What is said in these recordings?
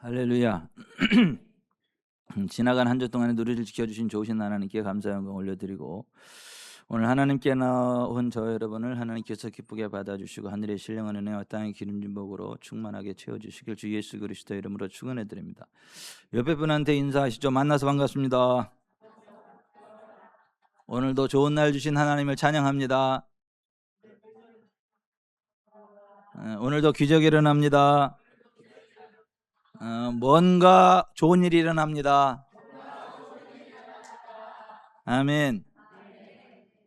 할렐루야. 지나간 한 주 동안에 우리를 지켜주신 좋으신 하나님께 감사 영광 올려드리고, 오늘 하나님께 나온 저 여러분을 하나님께서 기쁘게 받아주시고 하늘의 신령한 은혜와 땅의 기름진 복으로 충만하게 채워주시길 주 예수 그리스도 이름으로 축원해드립니다. 옆에 분한테 인사하시죠. 만나서 반갑습니다. 오늘도 좋은 날 주신 하나님을 찬양합니다. 오늘도 기적이 일어납니다. 뭔가 좋은 일이 일어납니다. 아멘.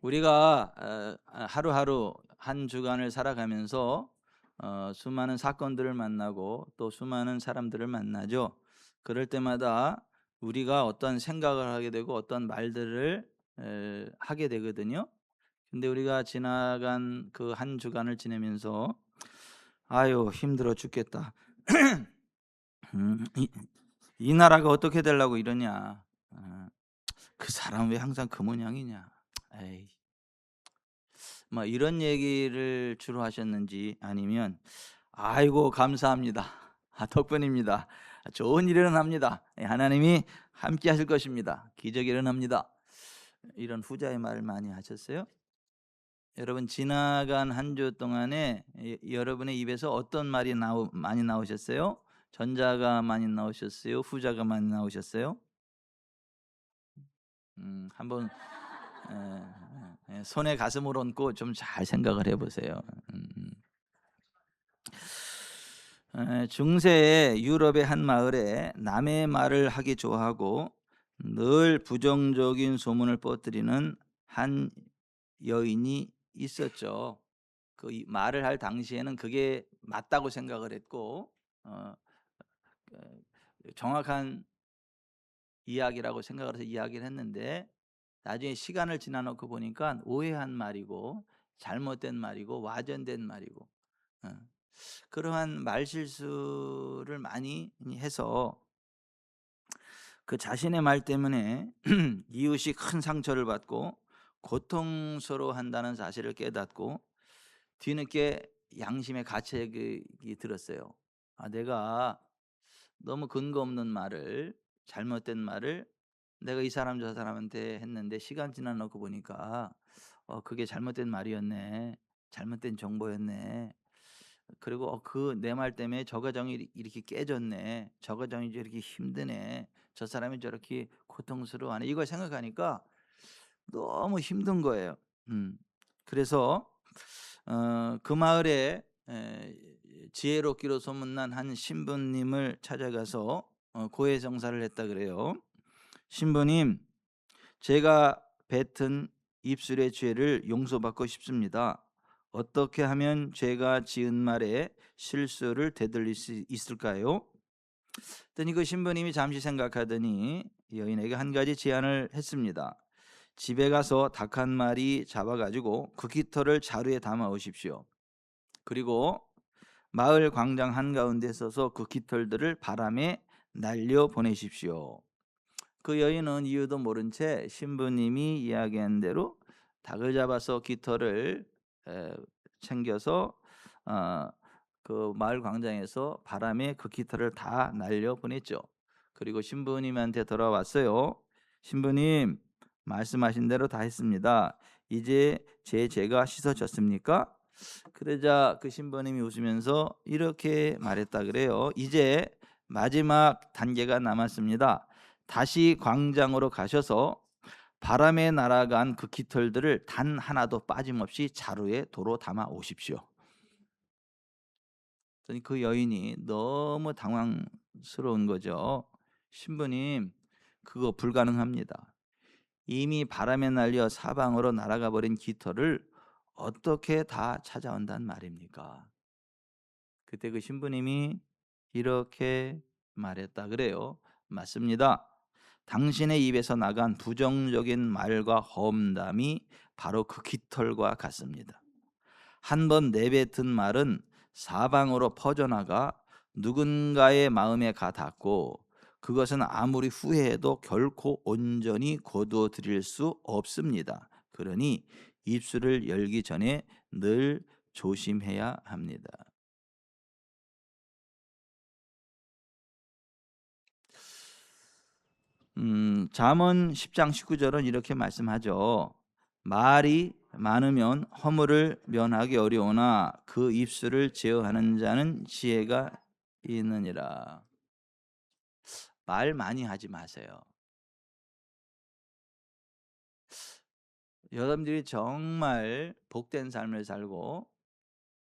우리가 하루하루 한 주간을 살아가면서 수많은 사건들을 만나고 또 수많은 사람들을 만나죠. 그럴 때마다 우리가 어떤 생각을 하게 되고 어떤 말들을 하게 되거든요. 근데 우리가 지나간 그 한 주간을 지내면서 아유 힘들어 죽겠다. 이 나라가 어떻게 되려고 이러냐. 그 사람 왜 항상 그 모양이냐. 에이. 뭐 이런 얘기를 주로 하셨는지, 아니면 아이고 감사합니다. 덕분입니다. 좋은 일이 일어납니다. 하나님이 함께 하실 것입니다. 기적이 일어납니다. 이런 후자의 말을 많이 하셨어요? 여러분 지나간 한 주 동안에 여러분의 입에서 어떤 말이 많이 나오셨어요? 전자가 많이 나오셨어요? 후자가 많이 나오셨어요? 한번 손에 가슴을 얹고 좀 잘 생각을 해보세요. 중세의 유럽의 한 마을에 남의 말을 하기 좋아하고 늘 부정적인 소문을 퍼뜨리는 한 여인이 있었죠. 말을 할 당시에는 그게 맞다고 생각을 했고, 어, 정확한 이야기라고 생각을 해서 이야기를 했는데, 나중에 시간을 지나놓고 보니까 오해한 말이고 잘못된 말이고 와전된 말이고, 어, 그러한 말실수를 많이 해서 그 자신의 말 때문에 이웃이 큰 상처를 받고 고통스러워한다는 사실을 깨닫고 뒤늦게 양심의 가책이 들었어요. 내가 너무 근거 없는 말을, 잘못된 말을 내가 이 사람 저 사람한테 했는데 시간 지나 놓고 보니까 그게 잘못된 말이었네. 잘못된 정보였네. 그리고 그 내 말 때문에 저 가정이 이렇게 깨졌네. 저 가정이 이렇게 힘드네. 저 사람이 저렇게 고통스러워하네. 이걸 생각하니까 너무 힘든 거예요. 그래서 그 마을에 지혜롭기로 소문난 한 신부님을 찾아가서 고해성사를 했다 그래요. 신부님, 제가 뱉은 입술의 죄를 용서받고 싶습니다. 어떻게 하면 제가 지은 말에 실수를 되돌릴 수 있을까요? 그랬더니 그 신부님이 잠시 생각하더니 여인에게 한 가지 제안을 했습니다. 집에 가서 닭 한 마리 잡아가지고 그 깃털을 자루에 담아 오십시오. 그리고 마을 광장 한가운데 서서 그 깃털들을 바람에 날려 보내십시오. 그 여인은 이유도 모른 채 신부님이 이야기한 대로 닭을 잡아서 깃털을 챙겨서 어, 그 마을 광장에서 바람에 그 깃털을 다 날려 보냈죠. 그리고 신부님한테 돌아왔어요. 신부님, 말씀하신 대로 다 했습니다. 이제 제 죄가 씻어졌습니까? 그러자 그 신부님이 웃으면서 이렇게 말했다 그래요. 이제 마지막 단계가 남았습니다. 다시 광장으로 가셔서 바람에 날아간 그 깃털들을 단 하나도 빠짐없이 자루에 도로 담아 오십시오. 그랬더니 그 여인이 너무 당황스러운 거죠. 신부님, 그거 불가능합니다. 이미 바람에 날려 사방으로 날아가 버린 깃털을 어떻게 다 찾아온단 말입니까? 그때 그 신부님이 이렇게 말했다 그래요. 맞습니다. 당신의 입에서 나간 부정적인 말과 험담이 바로 그 깃털과 같습니다. 한 번 내뱉은 말은 사방으로 퍼져나가 누군가의 마음에 가 닿고 그것은 아무리 후회해도 결코 온전히 거두어 들일 수 없습니다. 그러니 입술을 열기 전에 늘 조심해야 합니다. 잠언 10장 19절은 이렇게 말씀하죠. 말이 많으면 허물을 면하기 어려우나 그 입술을 제어하는 자는 지혜가 있느니라. 말 많이 하지 마세요. 여러분들이 정말 복된 삶을 살고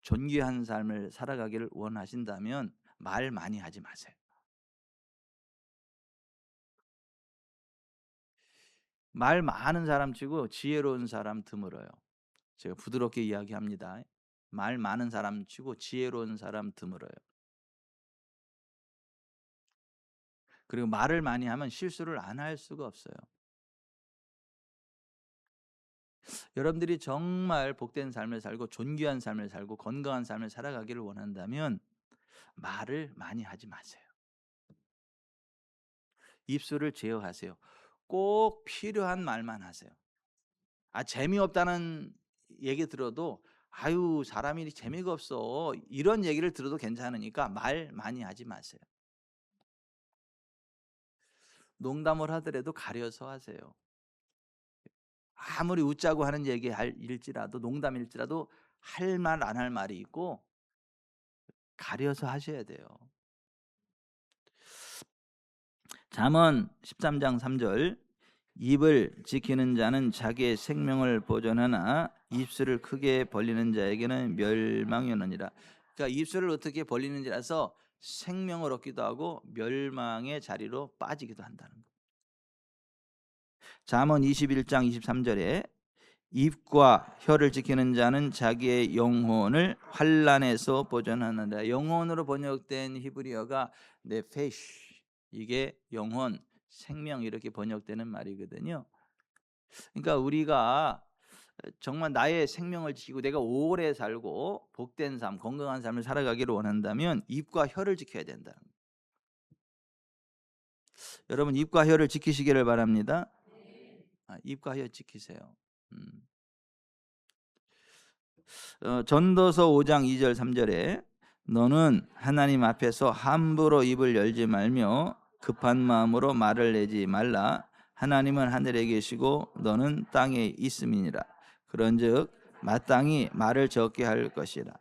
존귀한 삶을 살아가기를 원하신다면 말 많이 하지 마세요. 말 많은 사람 치고 지혜로운 사람 드물어요. 제가 부드럽게 이야기합니다. 말 많은 사람 치고 지혜로운 사람 드물어요. 그리고 말을 많이 하면 실수를 안 할 수가 없어요. 여러분들이 정말 복된 삶을 살고 존귀한 삶을 살고 건강한 삶을 살아가기를 원한다면 말을 많이 하지 마세요. 입술을 제어하세요. 꼭 필요한 말만 하세요. 재미없다는 얘기 들어도 "아유 사람이 재미가 없어." 이런 얘기를 들어도 괜찮으니까 말 많이 하지 마세요. 농담을 하더라도 가려서 하세요. 아무리 웃자고 하는 일지라도 농담일지라도 할 말 안 할 말이 있고 가려서 하셔야 돼요. 잠언 13장 3절 입을 지키는 자는 자기의 생명을 보존하나 입술을 크게 벌리는 자에게는 멸망이 오느니라. 그러니까 입술을 어떻게 벌리는지라서 생명을 얻기도 하고 멸망의 자리로 빠지기도 한다는 거. 잠언 21장 23절에 입과 혀를 지키는 자는 자기의 영혼을 환난에서 보존하는다. 영혼으로 번역된 히브리어가 네페시, 이게 영혼, 생명 이렇게 번역되는 말이거든요. 그러니까 우리가 정말 나의 생명을 지키고 내가 오래 살고 복된 삶, 건강한 삶을 살아가기를 원한다면 입과 혀를 지켜야 된다. 여러분 입과 혀를 지키시기를 바랍니다. 입과 혀 지키세요. 음. 전도서 5장 2절 3절에 너는 하나님 앞에서 함부로 입을 열지 말며 급한 마음으로 말을 내지 말라. 하나님은 하늘에 계시고 너는 땅에 있음이니라. 그런즉 마땅히 말을 적게 할 것이라.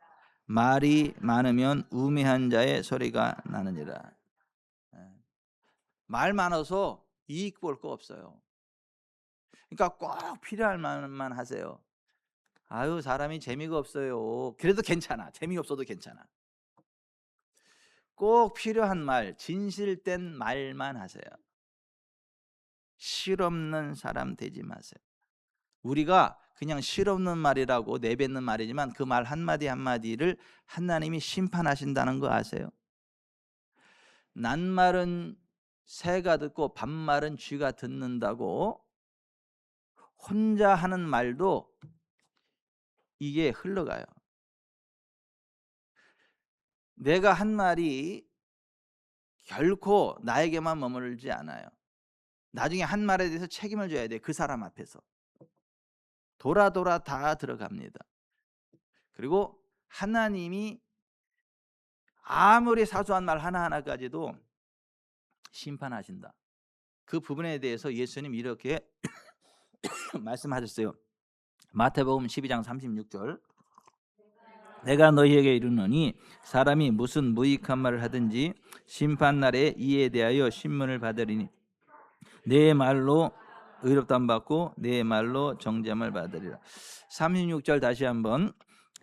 말이 많으면 우매한 자의 소리가 나느니라. 예. 말 많아서 이익 볼 거 없어요. 그러니까 꼭 필요할 말만 하세요. 아유 사람이 재미가 없어요. 그래도 괜찮아. 재미없어도 괜찮아. 꼭 필요한 말, 진실된 말만 하세요. 실없는 사람 되지 마세요. 우리가 그냥 실없는 말이라고 내뱉는 말이지만 그 말 한마디 한마디를 하나님이 심판하신다는 거 아세요? 낱말은 새가 듣고 반말은 쥐가 듣는다고 혼자 하는 말도 이게 흘러가요. 내가 한 말이 결코 나에게만 머물지 않아요. 나중에 한 말에 대해서 책임을 져야 돼. 그 사람 앞에서. 돌아 돌아 다 들어갑니다. 그리고 하나님이 아무리 사소한 말 하나하나까지도 심판하신다. 그 부분에 대해서 예수님 이렇게 말씀하셨어요. 마태복음 12장 36절 내가 너희에게 이르노니 사람이 무슨 무익한 말을 하든지 심판날에 이에 대하여 신문을 받으리니 내 말로 의롭담 받고 내 말로 정죄함을 받으리라. 36절 다시 한번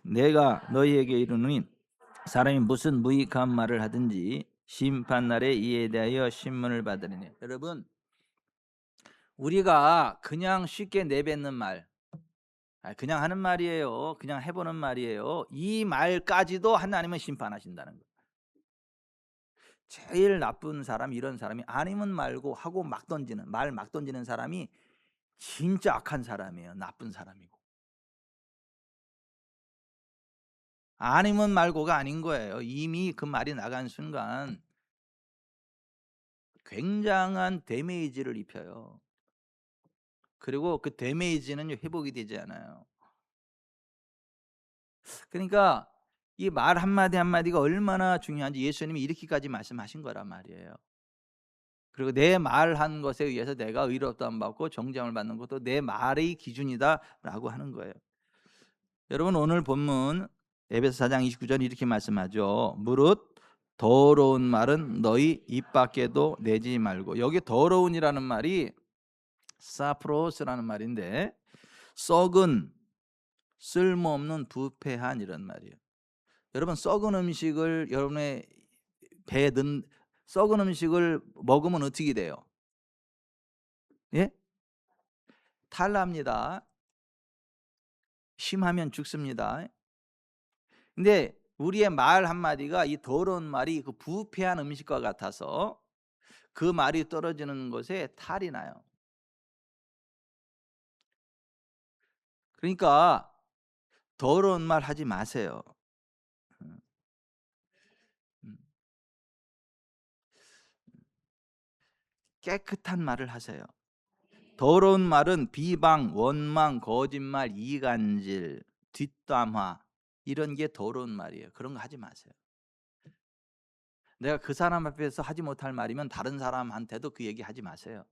내가 너희에게 이르노니 사람이 무슨 무익한 말을 하든지 심판날에 이에 대하여 신문을 받으리니. 여러분 우리가 그냥 쉽게 내뱉는 말 그냥 하는 말이에요. 그냥 해보는 말이에요. 이 말까지도 하나님은 심판하신다는 거예요. 제일 나쁜 사람 이런 사람이 아니면 말고 하고 막 던지는 말 막 던지는 사람이 진짜 악한 사람이에요. 나쁜 사람이고. 아니면 말고가 아닌 거예요. 이미 그 말이 나간 순간 굉장한 데미지를 입혀요. 그리고 그 데미지는 회복이 되지 않아요. 그러니까 이 말 한마디 한마디가 얼마나 중요한지 예수님이 이렇게까지 말씀하신 거란 말이에요. 그리고 내 말한 것에 의해서 내가 의롭다함 받고 정죄함을 받는 것도 내 말의 기준이다라고 하는 거예요. 여러분 오늘 본문 에베소 4장 29절 이렇게 말씀하죠. 무릇 더러운 말은 너희 입 밖에도 내지 말고. 여기 더러운이라는 말이 사프로스라는 말인데 썩은, 쓸모없는, 부패한 이런 말이에요. 여러분 썩은 음식을 여러분의 배에 넣은 썩은 음식을 먹으면 어떻게 돼요? 예? 탈납니다. 심하면 죽습니다. 근데 우리의 말 한마디가 이 더러운 말이 그 부패한 음식과 같아서 그 말이 떨어지는 곳에 탈이 나요. 그러니까 더러운 말 하지 마세요. 음, 음. 깨끗한 말을 하세요. 더러운 말은 비방, 원망, 거짓말, 이간질, 뒷담화 이런 게 더러운 말이에요. 그런 거 하지 마세요. 내가 그 사람 앞에서 하지 못할 말이면 다른 사람한테도 그 얘기 하지 마세요.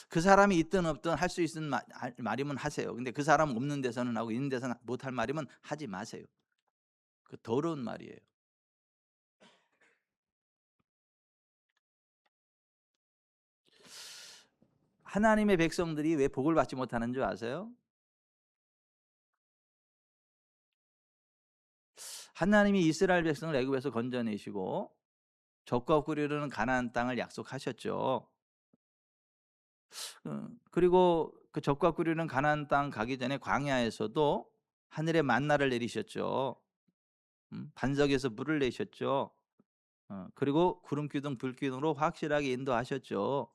그 사람이 있든 없든 할 수 있는 말이면 하세요. 근데 그 사람 없는 데서는 하고 있는 데서는 못할 말이면 하지 마세요. 그 더러운 말이에요. 하나님의 백성들이 왜 복을 받지 못하는 줄 아세요? 하나님이 이스라엘 백성을 애굽에서 건져내시고 적과 꿀이르는 가나안 땅을 약속하셨죠. 그리고 그 적과 꿀이르는 가나안 땅 가기 전에 광야에서도 하늘에 만나를 내리셨죠. 반석에서 물을 내셨죠. 그리고 구름 기둥 불 기둥으로 확실하게 인도하셨죠.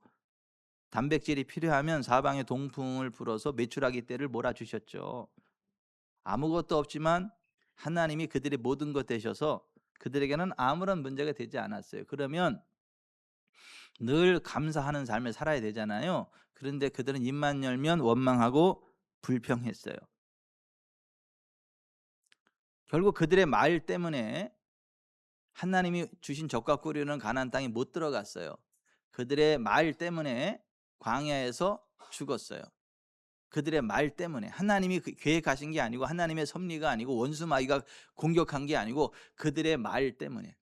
단백질이 필요하면 사방에 동풍을 불어서 메추라기 떼를 몰아주셨죠. 아무것도 없지만 하나님이 그들의 모든 것 되셔서 그들에게는 아무런 문제가 되지 않았어요. 그러면 늘 감사하는 삶을 살아야 되잖아요. 그런데 그들은 입만 열면 원망하고 불평했어요. 결국 그들의 말 때문에 하나님이 주신 적과 꿀이는 가나안 땅에 못 들어갔어요. 그들의 말 때문에 광야에서 죽었어요. 그들의 말 때문에. 하나님이 계획하신 게 아니고 하나님의 섭리가 아니고 원수 마귀가 공격한 게 아니고 그들의 말 때문에.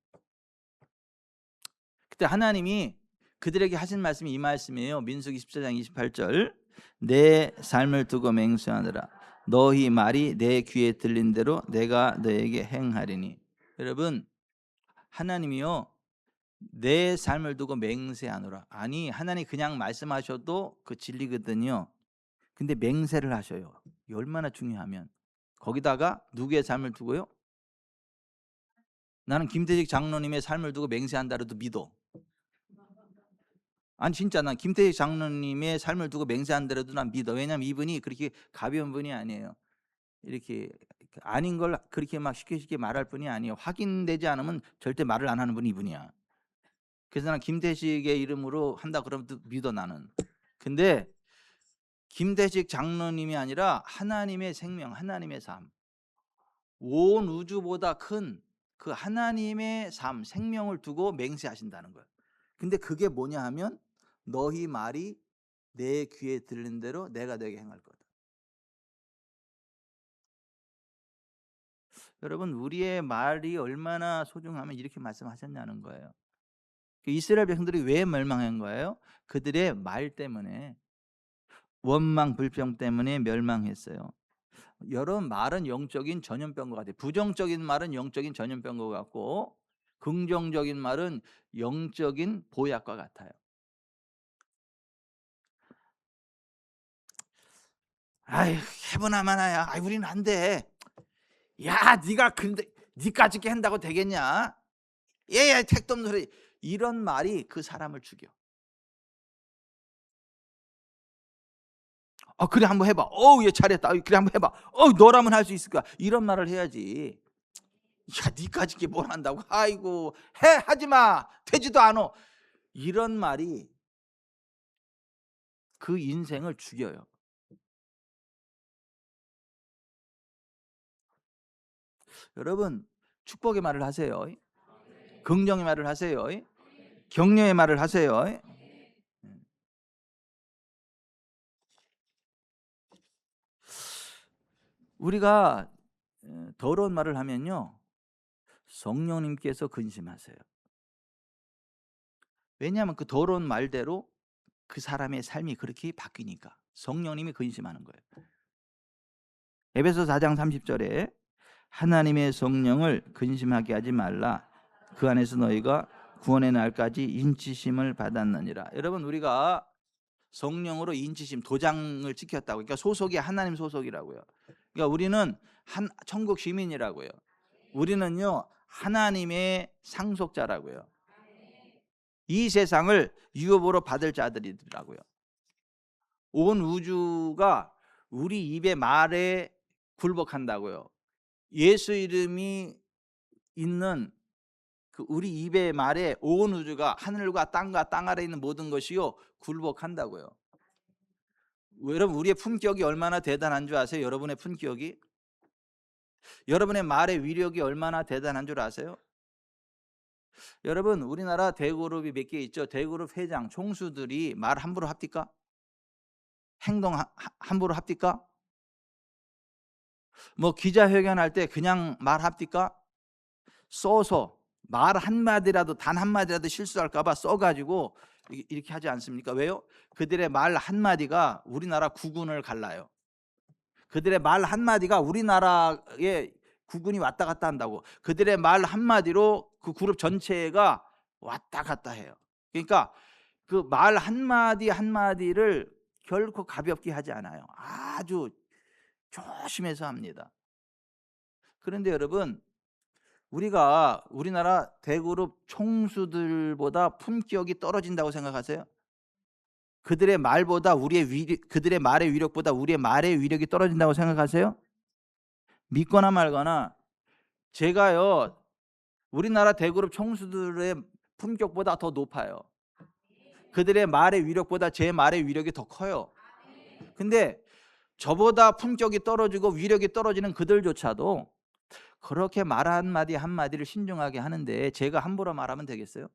그때 하나님이 그들에게 하신 말씀이 이 말씀이에요. 민수기 14장 28절. 내 삶을 두고 맹세하느라 너희 말이 내 귀에 들린 대로 내가 너에게 행하리니. 여러분 하나님이요 내 삶을 두고 맹세하노라. 아니 하나님 그냥 말씀하셔도 그 진리거든요. 근데 맹세를 하셔요. 이 얼마나 중요하면. 거기다가 누구의 삶을 두고요? 나는 김태식 장로님의 삶을 두고 맹세한다 해도 믿어. 아니 진짜 난 김태식 장로님의 삶을 두고 맹세한다 해도 난 믿어. 왜냐면 이분이 그렇게 가벼운 분이 아니에요. 이렇게 아닌 걸 그렇게 막 쉽게 말할 분이 아니에요. 확인되지 않으면 절대 말을 안 하는 분이 이분이야. 그래서 난 김태식의 이름으로 한다 그러면 믿어 나는. 근데 김대식 장로님이 아니라 하나님의 생명, 하나님의 삶, 온 우주보다 큰 그 하나님의 삶, 생명을 두고 맹세하신다는 거예요. 근데 그게 뭐냐 하면 너희 말이 내 귀에 들린 대로 내가 너에게 행할 거다. 여러분 우리의 말이 얼마나 소중하면 이렇게 말씀하셨냐는 거예요. 이스라엘 백성들이 왜 멸망한 거예요? 그들의 말 때문에, 원망 불평 때문에 멸망했어요. 여러분 말은 영적인 전염병과 같아요. 부정적인 말은 영적인 전염병과 같고 긍정적인 말은 영적인 보약과 같아요. 아이 해보나 마나야. 아이 우리는 안 돼. 야 네가 근데 니까지 한다고 되겠냐? 얘 택도 없는 소리. 이런 말이 그 사람을 죽여. 그래 한번 해봐. 얘 잘했다. 그래 한번 해봐. 너라면 할 수 있을 거야. 이런 말을 해야지. 야 니까지 뭘 한다고. 아이고 하지마. 되지도 않어. 이런 말이 그 인생을 죽여요. 여러분 축복의 말을 하세요. 긍정의 말을 하세요. 격려의 말을 하세요. 우리가 더러운 말을 하면요, 성령님께서 근심하세요. 왜냐하면 그 더러운 말대로 그 사람의 삶이 그렇게 바뀌니까 성령님이 근심하는 거예요. 에베소 4장 30절에 하나님의 성령을 근심하게 하지 말라. 그 안에서 너희가 구원의 날까지 인치심을 받았느니라. 여러분, 우리가 성령으로 인치심, 도장을 찍혔다고. 그러니까 소속이 하나님 소속이라고요. 그러니까 우리는 천국 시민이라고요. 우리는요, 하나님의 상속자라고요. 이 세상을 유업으로 받을 자들이라고요. 온 우주가 우리 입의 말에 굴복한다고요. 예수 이름이 있는 그 우리 입의 말에 온 우주가, 하늘과 땅과 땅 아래 있는 모든 것이요, 굴복한다고요. 여러분, 우리의 품격이 얼마나 대단한 줄 아세요? 여러분의 품격이, 여러분의 말의 위력이 얼마나 대단한 줄 아세요? 여러분, 우리나라 대그룹이 몇 개 있죠? 대그룹 회장, 총수들이 말 함부로 합니까? 행동 함부로 합니까? 뭐 기자회견할 때 그냥 말합니까? 써서 말 한마디라도, 단 한마디라도 실수할까 봐 써가지고 이렇게 하지 않습니까? 왜요? 그들의 말 한마디가 우리나라 국군을 갈라요. 그들의 말 한마디가 우리나라에 국군이 왔다 갔다 한다고. 그들의 말 한마디로 그 그룹 전체가 왔다 갔다 해요. 그러니까 그 말 한마디 한마디를 결코 가볍게 하지 않아요. 아주 조심해서 합니다. 그런데 여러분, 우리가 우리나라 대그룹 총수들보다 품격이 떨어진다고 생각하세요? 그들의 말보다 그들의 말의 위력보다 우리의 말의 위력이 떨어진다고 생각하세요? 믿거나 말거나, 제가요, 우리나라 대그룹 총수들의 품격보다 더 높아요. 그들의 말의 위력보다 제 말의 위력이 더 커요. 근데 저보다 품격이 떨어지고 위력이 떨어지는 그들조차도 그렇게 말 한마디 한마디를 신중하게 하는데 제가 함부로 말하면 되겠어요?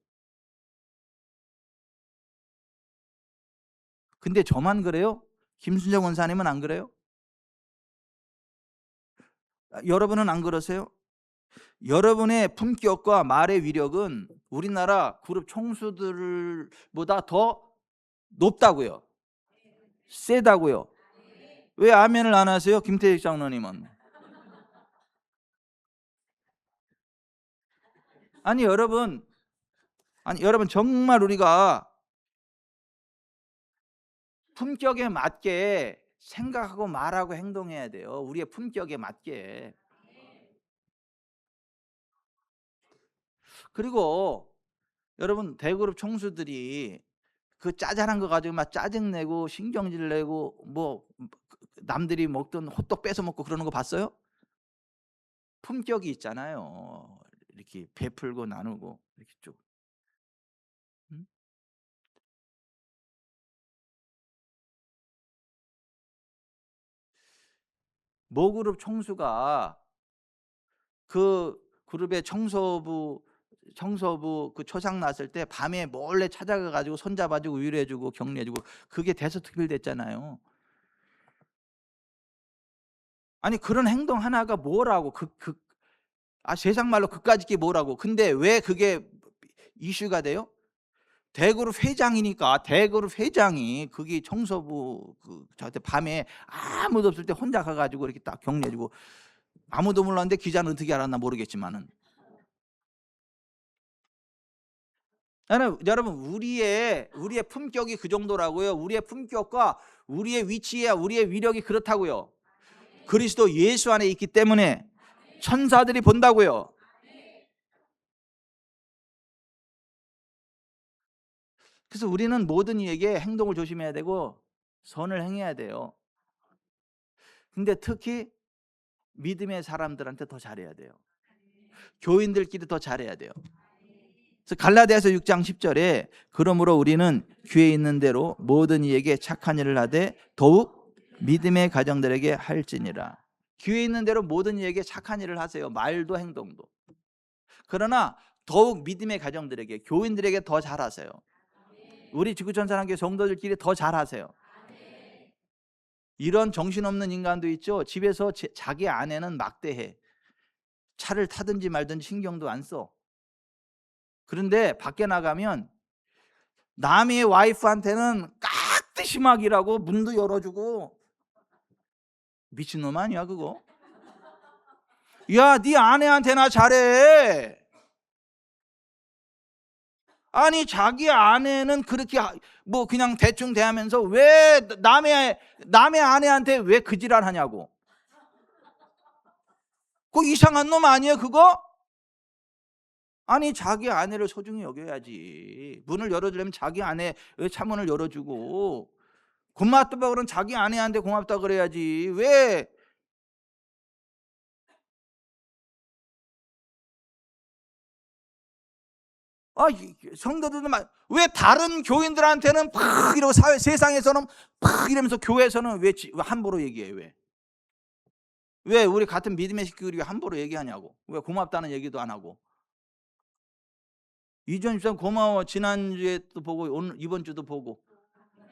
근데 저만 그래요? 김순정 원사님은 안 그래요? 여러분은 안 그러세요? 여러분의 품격과 말의 위력은 우리나라 그룹 총수들보다 더 높다고요. 세다고요. 왜 아멘을 안 하세요? 김태익 장로님은. 아니 여러분 정말 우리가 품격에 맞게 생각하고 말하고 행동해야 돼요. 우리의 품격에 맞게. 그리고 여러분, 대그룹 총수들이 그 짜잘한 거 가지고 막 짜증내고 신경질 내고 뭐 남들이 먹던 호떡 뺏어 먹고 그러는 거 봤어요? 품격이 있잖아요. 이렇게 베풀고 나누고 이렇게 쭉. 음? 모 그룹 총수가 그 그룹의 청소부 그 초상 났을 때 밤에 몰래 찾아가 가지고 손잡아주고 위로해주고 격려해주고, 그게 대서특필됐잖아요. 아니 그런 행동 하나가 뭐라고, 세상 말로 그까짓 게 뭐라고. 근데 왜 그게 이슈가 돼요? 대그룹 회장이니까. 대그룹 회장이 그게 청소부 저한테 밤에 아무도 없을 때 혼자 가가지고 이렇게 딱 격려해주고, 아무도 몰랐는데 기자는 어떻게 알았나 모르겠지만은. 여러분, 우리의 품격이 그 정도라고요. 우리의 품격과 우리의 위치와 우리의 위력이 그렇다고요. 그리스도 예수 안에 있기 때문에 천사들이 본다고요. 그래서 우리는 모든 이에게 행동을 조심해야 되고 선을 행해야 돼요. 근데 특히 믿음의 사람들한테 더 잘해야 돼요. 교인들끼리 더 잘해야 돼요. 그래서 갈라디아서 6장 10절에 그러므로 우리는 귀에 있는 대로 모든 이에게 착한 일을 하되 더욱 믿음의 가정들에게 할지니라. 귀에 있는 대로 모든 이에게 착한 일을 하세요. 말도 행동도. 그러나 더욱 믿음의 가정들에게, 교인들에게 더 잘하세요. 우리 지구촌 사랑교회 성도들끼리 더 잘하세요. 이런 정신없는 인간도 있죠. 집에서 자기 아내는 막대해. 차를 타든지 말든지 신경도 안 써. 그런데 밖에 나가면 남의 와이프한테는 깍듯이 막 일하고 문도 열어주고. 미친놈 아니야 그거? 야, 네 아내한테나 잘해. 아니 자기 아내는 그렇게 뭐 그냥 대충 대하면서 왜 남의 아내한테 왜 그 지랄 하냐고. 그거 이상한 놈 아니에요 그거? 아니 자기 아내를 소중히 여겨야지. 문을 열어주려면 자기 아내의 차문을 열어주고, 고맙다고 그러면 자기 아내한테 고맙다 그래야지. 왜 성도들은 왜 다른 교인들한테는 팍 이러고 세상에서는 팍 이러면서 교회에서는 왜 함부로 얘기해? 왜 우리 같은 믿음의 식구들이 함부로 얘기하냐고. 왜 고맙다는 얘기도 안 하고. 이전 집사님 고마워. 지난주에 또 보고 오늘 이번 주도 보고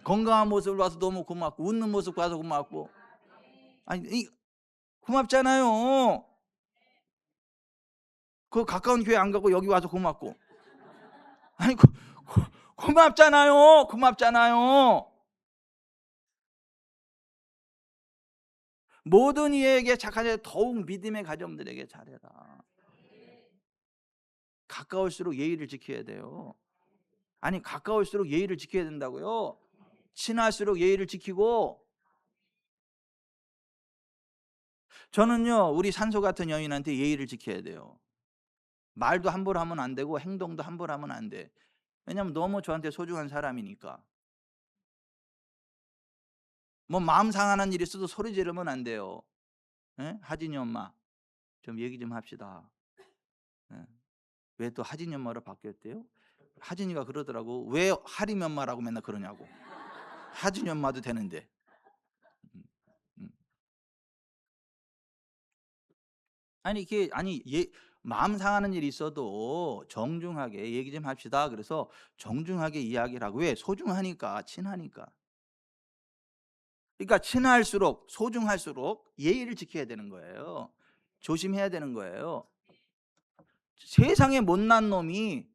건강한 모습을 봐서 너무 고맙고, 웃는 모습 봐서 고맙고. 아니 고맙잖아요. 그 가까운 교회 안 가고 여기 와서 고맙고. 아니 고맙잖아요. 고맙잖아요. 모든 이에게 착하게 더욱 믿음의 가정들에게 잘해라. 가까울수록 예의를 지켜야 돼요. 아니 가까울수록 예의를 지켜야 된다고요. 친할수록 예의를 지키고. 저는요 우리 산소 같은 여인한테 예의를 지켜야 돼요. 말도 함부로 하면 안 되고 행동도 함부로 하면 안 돼. 왜냐면 너무 저한테 소중한 사람이니까. 뭐 마음 상하는 일이 있어도 소리 지르면 안 돼요. 예? 하진이 엄마 좀 얘기 좀 합시다. 예. 왜 또 하진이 엄마로 바뀌었대요? 하진이가 그러더라고. 왜 하림이 엄마라고 맨날 그러냐고. 하진이 엄마도 되는데. 음, 음. 아니 이게 마음 상하는 일이 있어도 정중하게 얘기 좀 합시다. 그래서 정중하게 이야기를 하고. 왜? 소중하니까, 친하니까. 그러니까 친할수록, 소중할수록 예의를 지켜야 되는 거예요. 조심해야 되는 거예요. 세상에 못난 놈이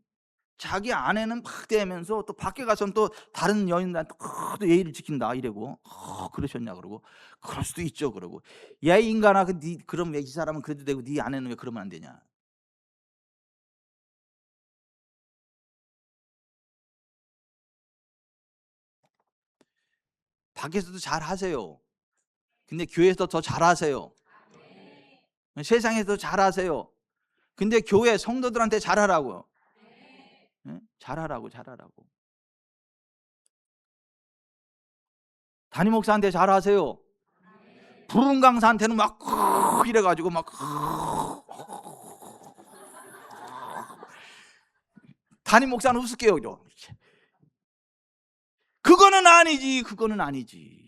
자기 아내는 막 대면서 또 밖에 가서는 또 다른 여인들한테 또 예의를 지킨다 이러고, 그러셨냐 그러고. 그럴 수도 있죠 그러고. 야 이 인간아, 그럼 왜 이 사람은 그래도 되고 네 아내는 왜 그러면 안 되냐. 밖에서도 잘 하세요. 근데 교회에서 더 잘하세요. 세상에서 잘하세요. 근데 교회 성도들한테 잘하라고요. 예? 잘하라고. 담임 목사한테 잘하세요. 부른 강사한테는 막 이래가지고 막 담임 목사는 우습게요. 그거는 아니지. 그건 아니지.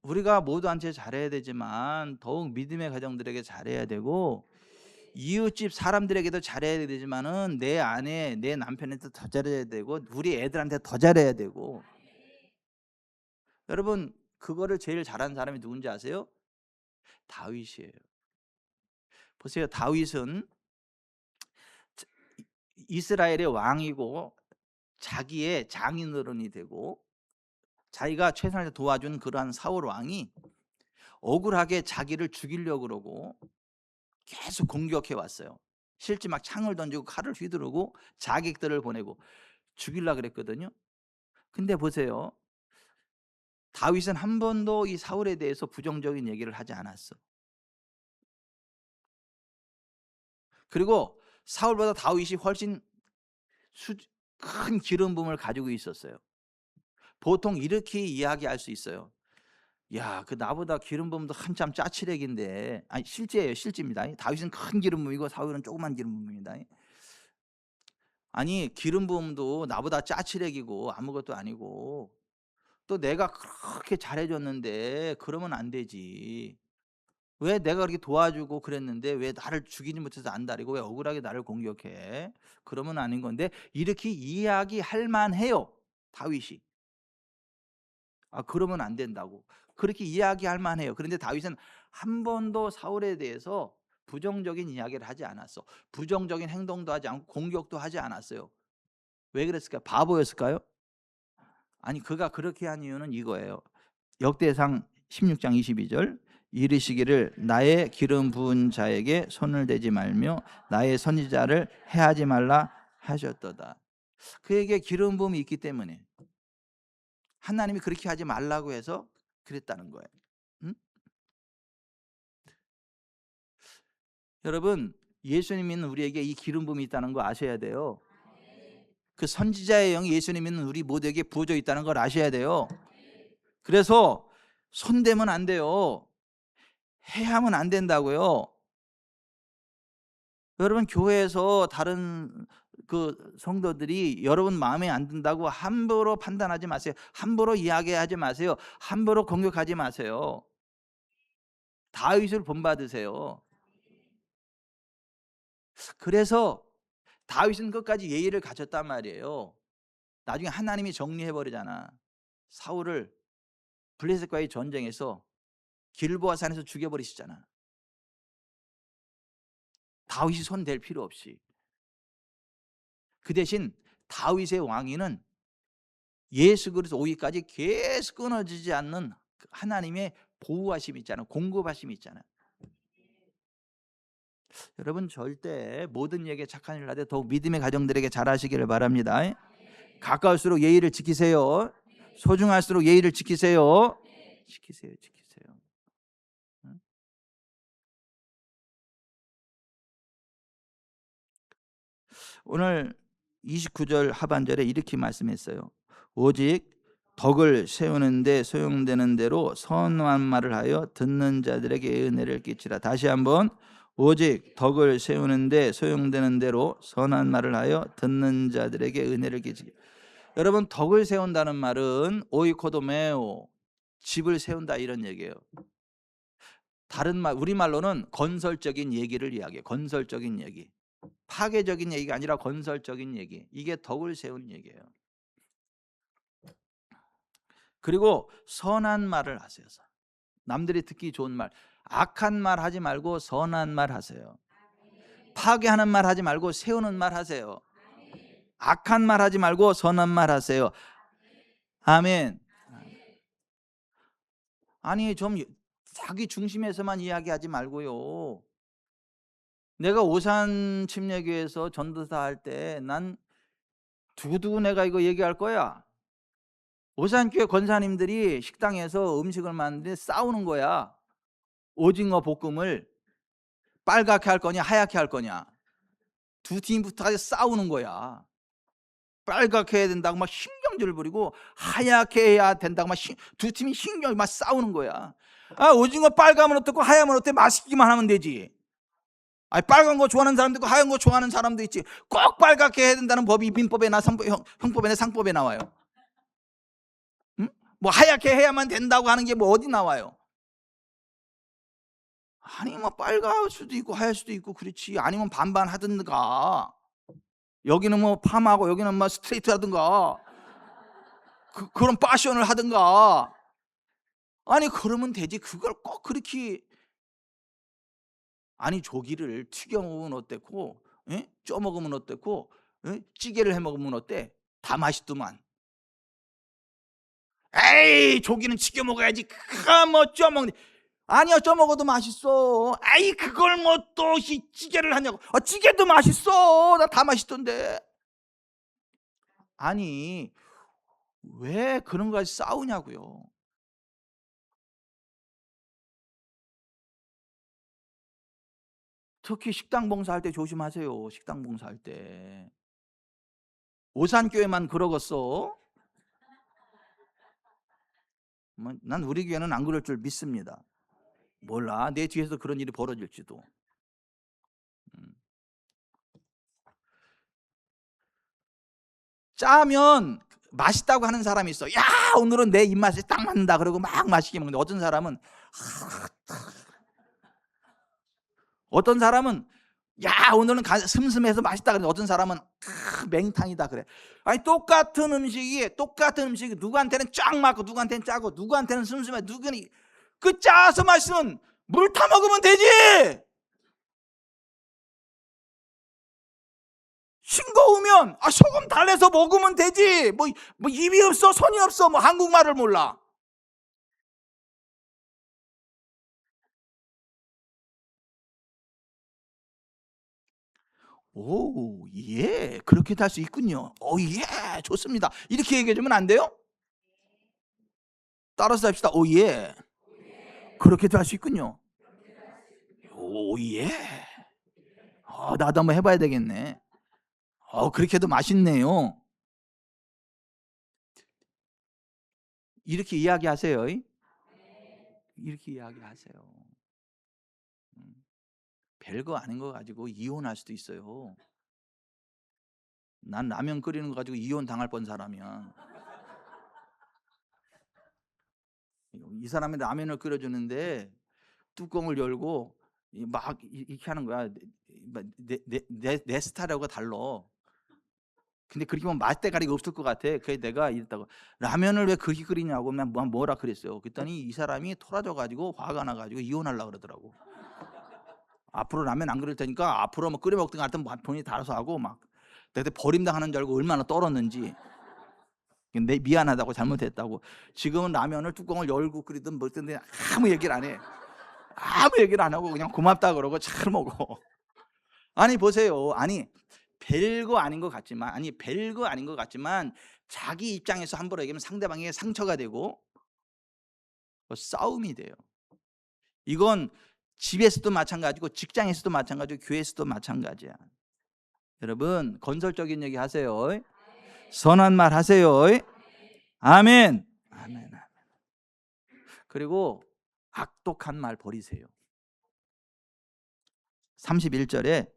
우리가 모두한테 잘해야 되지만 더욱 믿음의 가정들에게 잘해야 되고, 이웃집 사람들에게도 잘해야 되지만은 내 아내, 내 남편한테 더 잘해야 되고, 우리 애들한테 더 잘해야 되고. 여러분 그거를 제일 잘하는 사람이 누군지 아세요? 다윗이에요. 보세요. 다윗은 이스라엘의 왕이고 자기의 장인어른이 되고 자기가 최선을 도와준 그러한 사울 왕이 억울하게 자기를 죽이려고 그러고 계속 공격해 왔어요. 실제 막 창을 던지고 칼을 휘두르고 자객들을 보내고 죽이려고 그랬거든요. 근데 보세요. 다윗은 한 번도 이 사울에 대해서 부정적인 얘기를 하지 않았어. 그리고 사울보다 다윗이 훨씬 큰 기름 부음을 가지고 있었어요. 보통 이렇게 이야기할 수 있어요. 야, 그 나보다 기름 부음도 한참 짜치렉인데. 아니 실제예요. 실제입니다. 다윗은 큰 기름 부음이고 사울은 조그만 기름 부음입니다. 아니 기름 부음도 나보다 짜치렉이고 아무것도 아니고 또 내가 그렇게 잘해 줬는데 그러면 안 되지. 왜 내가 그렇게 도와주고 그랬는데 왜 나를 죽이지 못해서 안달이고 왜 억울하게 나를 공격해? 그러면 아닌 건데 이렇게 이야기할 만해요, 다윗이. 그러면 안 된다고. 그렇게 이야기할 만해요. 그런데 다윗은 한 번도 사울에 대해서 부정적인 이야기를 하지 않았어. 부정적인 행동도 하지 않고 공격도 하지 않았어요. 왜 그랬을까요? 바보였을까요? 아니, 그가 그렇게 한 이유는 이거예요. 역대상 16장 22절, 이르시기를 나의 기름 부은 자에게 손을 대지 말며 나의 선지자를 해하지 말라 하셨도다. 그에게 기름 부음이 있기 때문에 하나님이 그렇게 하지 말라고 해서 그랬다는 거예요. 응? 여러분, 예수님 믿는 우리에게 이 기름 부음이 있다는 거 아셔야 돼요. 그 선지자의 영이 예수님 믿는 우리 모두에게 부어져 있다는 걸 아셔야 돼요. 그래서 손대면 안 돼요. 해하면 안 된다고요. 여러분, 교회에서 다른 그 성도들이 여러분 마음에 안 든다고 함부로 판단하지 마세요. 함부로 이야기하지 마세요. 함부로 공격하지 마세요. 다윗을 본받으세요. 그래서 다윗은 끝까지 예의를 갖췄단 말이에요. 나중에 하나님이 정리해 버리잖아. 사울을 블레셋과의 전쟁에서 길보아 산에서 죽여 버리시잖아. 다윗이 손 댈 필요 없이. 그 대신 다윗의 왕위는 예수 그리스도 오기까지 계속 끊어지지 않는 하나님의 보호하심이 있잖아요. 공급하심이 있잖아요. 여러분, 절대 모든 얘기에 착한 일 하되 더욱 믿음의 가정들에게 잘하시기를 바랍니다. 가까울수록 예의를 지키세요. 소중할수록 예의를 지키세요. 지키세요. 응? 오늘 29절 하반절에 이렇게 말씀했어요. 오직 덕을 세우는데 소용되는 대로 선한 말을 하여 듣는 자들에게 은혜를 끼치라. 다시 한번, 오직 덕을 세우는데 소용되는 대로 선한 말을 하여 듣는 자들에게 은혜를 끼치라. 여러분, 덕을 세운다는 말은 오이코도메오, 집을 세운다 이런 얘기예요. 다른 말, 우리말로는 건설적인 얘기를 이야기해요. 건설적인 얘기. 파괴적인 얘기가 아니라 건설적인 얘기. 이게 덕을 세운 얘기예요. 그리고 선한 말을 하세요. 남들이 듣기 좋은 말. 악한 말 하지 말고 선한 말 하세요. 파괴하는 말 하지 말고 세우는 말 하세요. 악한 말 하지 말고 선한 말 하세요. 아멘. 아니, 좀 자기 중심에서만 이야기하지 말고요. 내가 오산 침례교회에서 전도사 할 때 난 두고두고 내가 이거 얘기할 거야. 오산교회 권사님들이 식당에서 음식을 만드는데 싸우는 거야. 오징어 볶음을 빨갛게 할 거냐 하얗게 할 거냐. 두 팀부터 싸우는 거야. 빨갛게 해야 된다고 막 신경질을 부리고 하얗게 해야 된다고 막 두 팀이 신경을 막 싸우는 거야. 오징어 빨가면 어떻고 하얗면 어때? 맛있기만 하면 되지. 빨간 거 좋아하는 사람도 있고 하얀 거 좋아하는 사람도 있지. 꼭 빨갛게 해야 된다는 법이 민법에나 형법에나 상법에 나와요. 응? 뭐 하얗게 해야만 된다고 하는 게 뭐 어디 나와요? 아니, 뭐 빨갈 수도 있고 하얄 수도 있고 그렇지. 아니면 반반 하든가. 여기는 뭐 팜하고 여기는 뭐 스트레이트 하든가. 그런 패션을 하든가. 아니, 그러면 되지. 그걸 꼭 그렇게. 아니, 조기를 튀겨 먹으면 어땠고, 쪄 먹으면 어땠고, 찌개를 해 먹으면 어때? 다 맛있더만. 에이, 조기는 튀겨 먹어야지. 그거 뭐 쪄 먹는. 아니야, 쪄 먹어도 맛있어. 그걸 뭐 또 찌개를 하냐고. 찌개도 맛있어. 나 다 맛있던데. 아니, 왜 그런 거 가지고 싸우냐고요. 특히 식당 봉사할 때 조심하세요. 식당 봉사할 때. 오산교회만 그러겠어? 난 우리 교회는 안 그럴 줄 믿습니다. 몰라, 내 뒤에서 그런 일이 벌어질지도. 짜면 맛있다고 하는 사람이 있어. 야, 오늘은 내 입맛에 딱 맞는다. 그러고 막 맛있게 먹는데 어떤 사람은 야, 오늘은 슴슴해서 맛있다. 그래. 어떤 사람은 맹탕이다 그래. 아니 똑같은 음식이 누구한테는 쫙 맞고 누구한테는 짜고 누구한테는 슴슴해. 누구는 그 짜서 맛있으면 물 타 먹으면 되지. 싱거우면 소금 달래서 먹으면 되지. 뭐 입이 없어 손이 없어 뭐 한국말을 몰라. 오, 예, 그렇게도 할 수 있군요. 오, 예, 좋습니다. 이렇게 얘기해 주면 안 돼요? 따라서 합시다. 오, 예, 그렇게도 할 수 있군요. 오, 예, 나도 한번 해봐야 되겠네. 그렇게도 맛있네요. 이렇게 이야기하세요. 이렇게 이야기하세요. 별거 아닌 거 가지고 이혼할 수도 있어요. 난 라면 끓이는 거 가지고 이혼 당할 뻔 사람이야. 이 사람이 라면을 끓여주는데 뚜껑을 열고 막 이렇게 하는 거야. 내 스타일하고 달라. 근데 그렇게 보면 맛대가리가 없을 것 같아. 그래서 내가 이랬다고, 라면을 왜 그렇게 끓이냐고 난 뭐라 그랬어요. 그랬더니 이 사람이 토라져 가지고 화가 나 가지고 이혼하려고 그러더라고. 앞으로 라면 안 그릴 테니까 앞으로 뭐 끓여 먹든 하여튼 본인이 다 알아서 하고, 막 내가 버림당하는 줄 알고 얼마나 떨었는지. 근데 미안하다고, 잘못했다고. 지금은 라면을 뚜껑을 열고 끓이든 뭐 든지 아무 얘기를 안 해. 아무 얘기를 안 하고 그냥 고맙다 그러고 잘 먹어. 아니 보세요. 별거 아닌 것 같지만 자기 입장에서 함부로 얘기하면 상대방에게 상처가 되고 싸움이 돼요. 이건 집에서도 마찬가지고 직장에서도 마찬가지고 교회에서도 마찬가지야. 여러분 건설적인 얘기 하세요. 선한 말 하세요. 아멘. 아멘. 그리고 악독한 말 버리세요. 31절에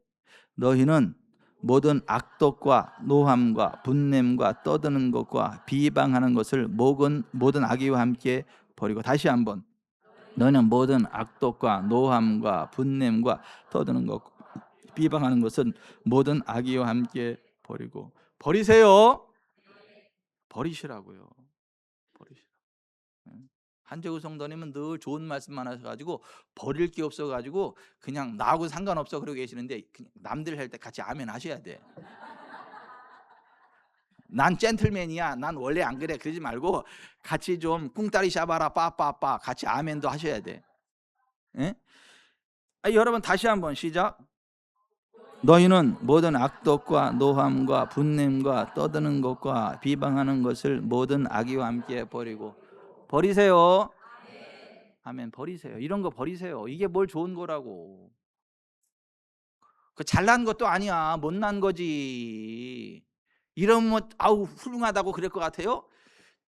너희는 모든 악독과 노함과 분냄과 떠드는 것과 비방하는 것을 모든 악의와 함께 버리고, 다시 한번, 너희는 모든 악독과 노함과 분냄과 떠드는 것, 비방하는 것은 모든 악의와 함께 버리고. 버리세요. 버리시라고요. 한재구 성도님은 늘 좋은 말씀만 하셔가지고 버릴 게 없어가지고 그냥 나하고 상관없어 그러고 계시는데, 남들 할 때 같이 아멘 하셔야 돼. 난 젠틀맨이야, 난 원래 안 그래, 그러지 말고 같이 좀 꿍따리 샤바라 빠빠빠 같이 아멘도 하셔야 돼. 예? 여러분 다시 한번 시작. 너희는 모든 악독과 노함과 분냄과 떠드는 것과 비방하는 것을 모든 악의와 함께 버리고. 버리세요. 아멘. 버리세요. 이런 거 버리세요. 이게 뭘 좋은 거라고. 그 잘난 것도 아니야. 못난 거지. 이러면 아우 훌륭하다고 그럴 것 같아요?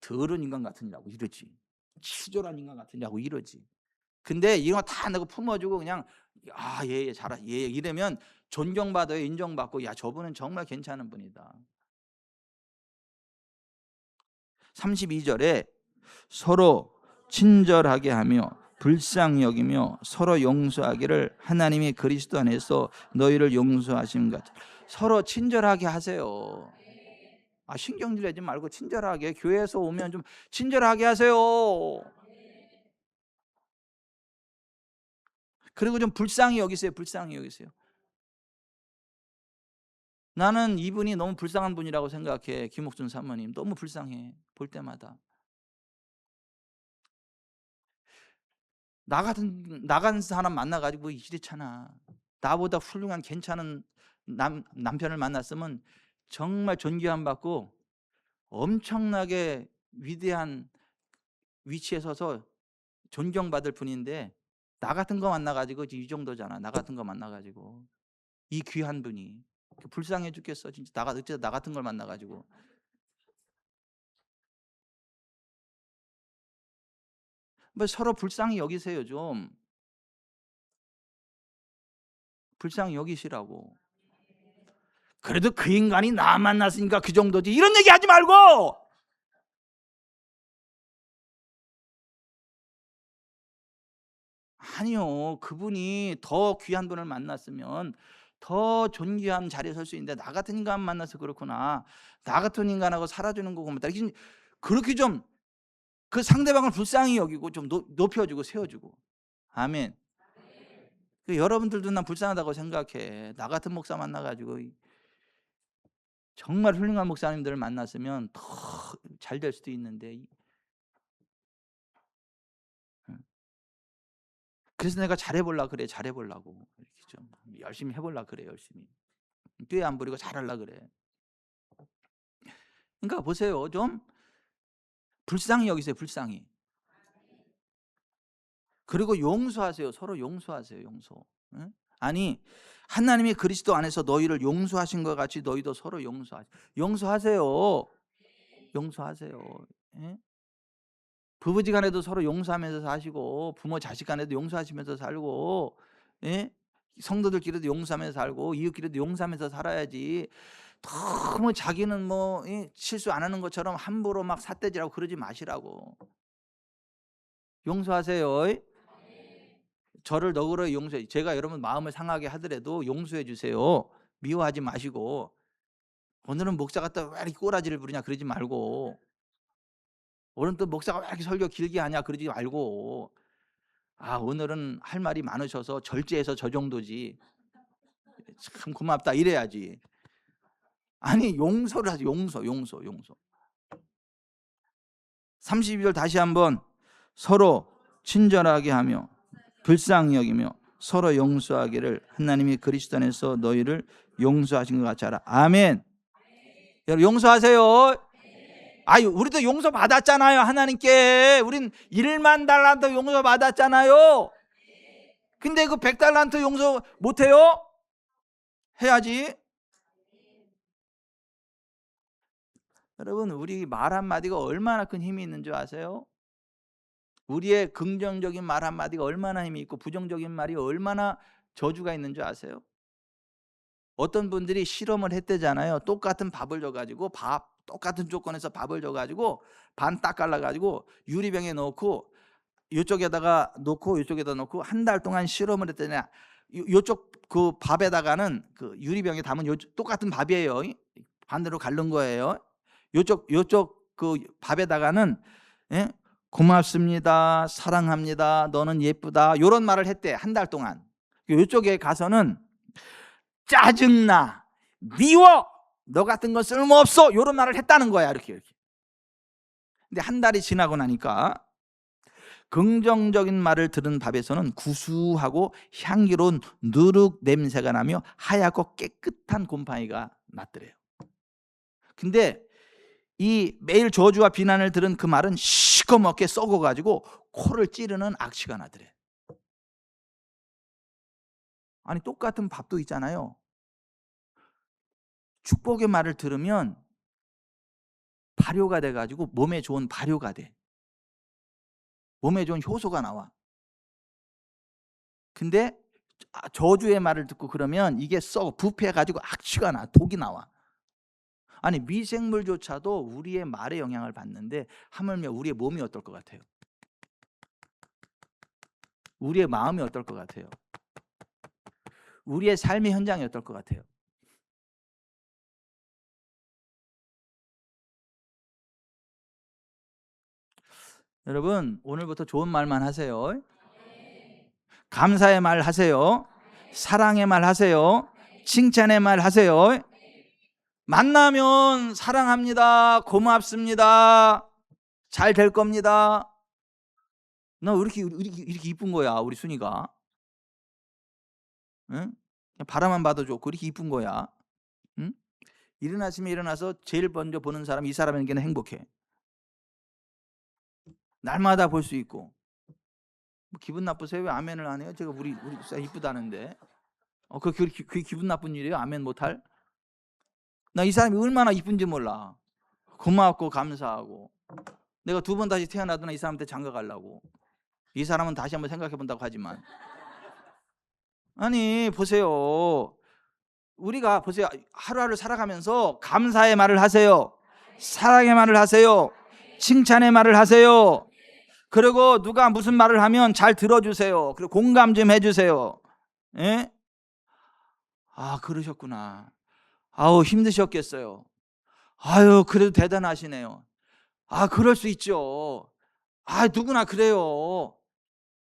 더러운 인간 같으냐고 이러지. 치졸한 인간 같으냐고 이러지. 근데 이거 다 내가 품어주고 그냥 예, 잘하, 예, 이러면 존경받아요. 인정받고, 야, 저분은 정말 괜찮은 분이다. 32절에 서로 친절하게 하며 불쌍히 여기며 서로 용서하기를 하나님이 그리스도 안에서 너희를 용서하신 것. 서로 친절하게 하세요. 신경질 내지 말고 친절하게, 교회에서 오면 좀 친절하게 하세요. 그리고 좀 불쌍히 여기세요. 불쌍히 여기세요. 나는 이분이 너무 불쌍한 분이라고 생각해. 김옥준 사모님 너무 불쌍해. 볼 때마다. 나간 사람 만나가지고 이렇잖아. 나보다 훌륭한 괜찮은 남편을 만났으면 정말 존경함 받고 엄청나게 위대한 위치에 서서 존경받을 분인데, 나 같은 거 만나가지고 이 정도잖아. 나 같은 거 만나가지고 이 귀한 분이 불쌍해 죽겠어. 진짜 어째서 나 같은 걸 만나가지고. 뭐 서로 불쌍히 여기세요. 좀 불쌍히 여기시라고. 그래도 그 인간이 나 만났으니까 그 정도지, 이런 얘기 하지 말고 아니요. 그분이 더 귀한 분을 만났으면 더 존귀한 자리에 설 수 있는데 나 같은 인간 만나서 그렇구나. 나 같은 인간하고 살아주는 거구나. 그렇게 좀 그 상대방을 불쌍히 여기고 좀 높여주고 세워주고. 아멘. 여러분들도 난 불쌍하다고 생각해. 나 같은 목사 만나가지고 정말 훌륭한 목사님들을 만났으면 더 잘 될 수도 있는데. 그래서 내가 잘해보려고 그래. 잘해보려고. 이렇게 좀 열심히 해보려고 그래. 열심히. 꾀 안 부리고 잘하려고 그래. 그러니까 보세요. 좀 불쌍히 여기세요. 불쌍히. 그리고 용서하세요. 서로 용서하세요. 용서. 응? 아니 하나님이 그리스도 안에서 너희를 용서하신 것 같이 너희도 서로 용서하세요. 용서하세요. 예? 부부지간에도 서로 용서하면서 사시고 부모 자식간에도 용서하시면서 살고, 예? 성도들끼리도 용서하면서 살고 이웃끼리도 용서하면서 살아야지. 너무 자기는 뭐 실수 안 하는 것처럼 함부로 막 삿대질하고 그러지 마시라고. 용서하세요. 저를 너그러이 용서해. 제가 여러분 마음을 상하게 하더라도 용서해 주세요. 미워하지 마시고. 오늘은 목사 같다 왜 이렇게 꼬라지를 부리냐 그러지 말고, 오늘은 또 목사가 왜 이렇게 설교 길게 하냐 그러지 말고, 오늘은 할 말이 많으셔서 절제해서 저 정도지 참 고맙다 이래야지. 아니 용서를 하지. 용서. 32절 다시 한번. 서로 친절하게 하며 불쌍히 여기며 서로 용서하기를 하나님이 그리스도 안에서 너희를 용서하신 것 같이 하라. 아멘. 여러분 용서하세요. 우리도 용서 받았잖아요. 하나님께 우린 1만 달란트 용서 받았잖아요. 근데 그 100달란트 용서 못해요? 해야지. 여러분 우리 말 한마디가 얼마나 큰 힘이 있는 줄 아세요? 우리의 긍정적인 말 한마디가 얼마나 힘이 있고 부정적인 말이 얼마나 저주가 있는 줄 아세요? 어떤 분들이 실험을 했대잖아요. 똑같은 밥을 줘가지고 똑같은 조건에서 밥을 줘가지고 반 딱 갈라가지고 유리병에 넣고 이쪽에다가 놓고 이쪽에다 놓고 한 달 동안 실험을 했더니 이쪽 그 밥에다가는 그 유리병에 담은 똑같은 밥이에요. 반대로 갈른 거예요. 요쪽 그 밥에다가는, 예? 고맙습니다. 사랑합니다. 너는 예쁘다. 이런 말을 했대. 한 달 동안. 이쪽에 가서는 짜증나. 미워. 너 같은 건 쓸모없어. 이런 말을 했다는 거야. 이렇게. 근데 한 달이 지나고 나니까 긍정적인 말을 들은 밥에서는 구수하고 향기로운 누룩 냄새가 나며 하얗고 깨끗한 곰팡이가 났더래요. 근데 이 매일 저주와 비난을 들은 그 말은 시커멓게 썩어가지고 코를 찌르는 악취가 나더래. 아니 똑같은 밥도 있잖아요. 축복의 말을 들으면 발효가 돼가지고 몸에 좋은 발효가 돼. 몸에 좋은 효소가 나와. 근데 저주의 말을 듣고 그러면 이게 부패해가지고 악취가 나. 독이 나와. 아니 미생물조차도 우리의 말에 영향을 받는데 하물며 우리의 몸이 어떨 것 같아요? 우리의 마음이 어떨 것 같아요? 우리의 삶의 현장이 어떨 것 같아요? 여러분 오늘부터 좋은 말만 하세요. 감사의 말 하세요. 사랑의 말 하세요. 칭찬의 말 하세요. 만나면 사랑합니다. 고맙습니다. 잘 될 겁니다. 너 이렇게 이쁜 거야 우리 순이가. 응? 바라만 봐도 좋고 이렇게 이쁜 거야. 응? 일어나시면 일어나서 제일 먼저 보는 사람 이 사람에게는 행복해. 날마다 볼 수 있고. 뭐 기분 나쁘세요? 왜 아멘을 안 해요? 제가 우리 진짜 이쁘다는데. 그게 기분 나쁜 일이에요? 아멘 못할? 나 이 사람이 얼마나 이쁜지 몰라. 고맙고 감사하고. 내가 2번 다시 태어나도 이 사람한테 장가 가려고. 이 사람은 다시 한번 생각해 본다고 하지만. 아니 보세요. 우리가 보세요. 하루하루 살아가면서 감사의 말을 하세요. 사랑의 말을 하세요. 칭찬의 말을 하세요. 그리고 누가 무슨 말을 하면 잘 들어주세요. 그리고 공감 좀 해주세요. 예? 아, 그러셨구나. 아우, 힘드셨겠어요. 아유, 그래도 대단하시네요. 아, 그럴 수 있죠. 아, 누구나 그래요.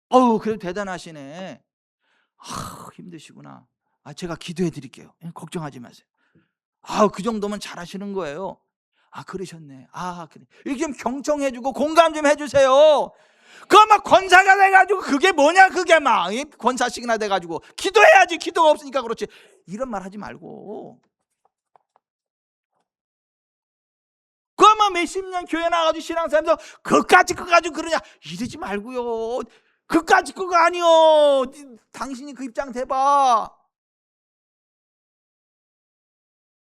어우, 그래도 대단하시네. 아, 힘드시구나. 아, 제가 기도해 드릴게요. 걱정하지 마세요. 아, 그 정도면 잘하시는 거예요. 아, 그러셨네. 아, 그래. 이렇게 좀 경청해 주고 공감 좀 해 주세요. 그거 막 권사가 돼가지고 그게 뭐냐, 그게 막 권사식이나 돼가지고 기도해야지, 기도가 없으니까 그렇지, 이런 말 하지 말고. 그거 막 몇십 년 교회 나가지고 신앙생활하면서 그까짓 거 가지고 그러냐 이러지 말고요. 그까짓 거가 아니요. 당신이 그 입장 대봐.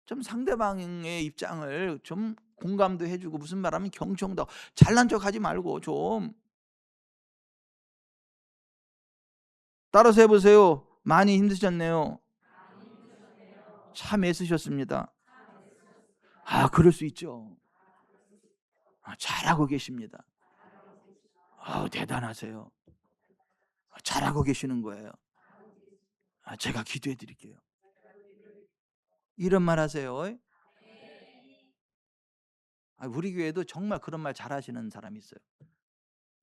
좀 상대방의 입장을 좀 공감도 해주고, 무슨 말하면 경청도, 잘난 척 하지 말고 좀 따라서 해보세요. 많이 힘드셨네요. 참 애쓰셨습니다. 아, 그럴 수 있죠. 아, 잘하고 계십니다. 아, 대단하세요. 아, 잘하고 계시는 거예요. 아, 제가 기도해 드릴게요. 이런 말 하세요. 아, 우리 교회도 정말 그런 말 잘하시는 사람이 있어요.